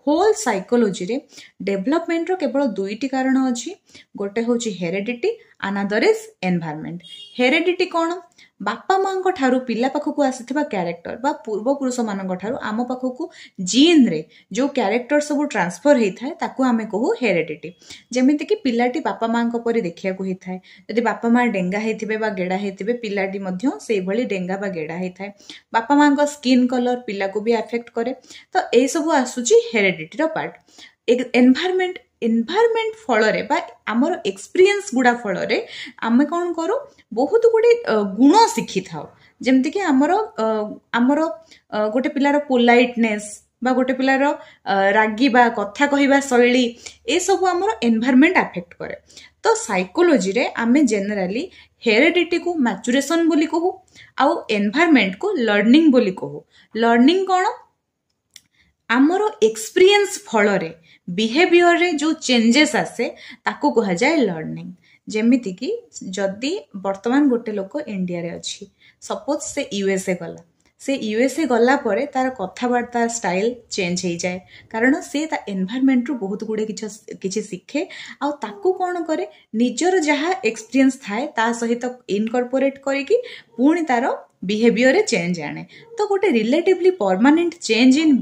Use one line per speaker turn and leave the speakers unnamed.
Whole psychology रे development रो केवल दुईटी कारण अछि गोटे होची heredity another is environment. Heredity कौन बापा माँ ठारू पिला पाखक आसीथिबा कैरेक्टर बा पूर्व पुरुष मानक ठारू आम पाखक जीन रे जो कैरेक्टर सब ट्रांसफर होता है ताकू आमे कहू हेरेडिटी। जेमिति कि पिलाटी बापा माँ परि देखिया को होता है यदि बापा माँ डेंगा होइथिबे बा गेड़ा होइथिबे पिलाटी मध्य सेई भली डेंगा बा गेड़ा होता है। बापा माँ को स्किन कलर पिला को भी अफेक्ट करे तो ए सब आसुची हेरेडिटी रो पार्ट। एनवायरनमेंट एनवायरनमेंट फल रे बा हमर एक्सपीरियंस गुडा फल रे आमे कोन करू बहुत गुडे गुण शिखि थाओ जेमति कि हमर गोटे पिलार पोलाइटनेस बा गोटे पिलार रागी बा कथा कहिबा शैली ए सब हमर एनवायरनमेंट अफेक्ट करे। तो साइकोलॉजी रे आमे जनरली हेरेडिटी को मैचुरेशन बोली कहू आउ एनवायरनमेंट को लर्निंग बोली कहू। लर्निंग कौन आमर एक्सपीरियंस फल रे बिहेवियर रे जो चेंजेस आसे ताको कहा जाए लर्निंग। जेमिति कि जदि वर्तमान गोटे लोक इंडिया रे अछि सपोज से यूएसए गला से यूएसए गला परे तार कथाबार्ता स्टाइल चेंज हो जाए कारण से ता एनवायरनमेंट रु बहुत गुडे किछि शिखे आ ताकू कोन करे निजर जहा एक्सपीरियंस थाए ता सहित इनकॉर्पोरेट करिकि पुणी तार बिहेवियर रे चेंज आने। तो गोटे रिलेटिवली परमानेंट चेंज इन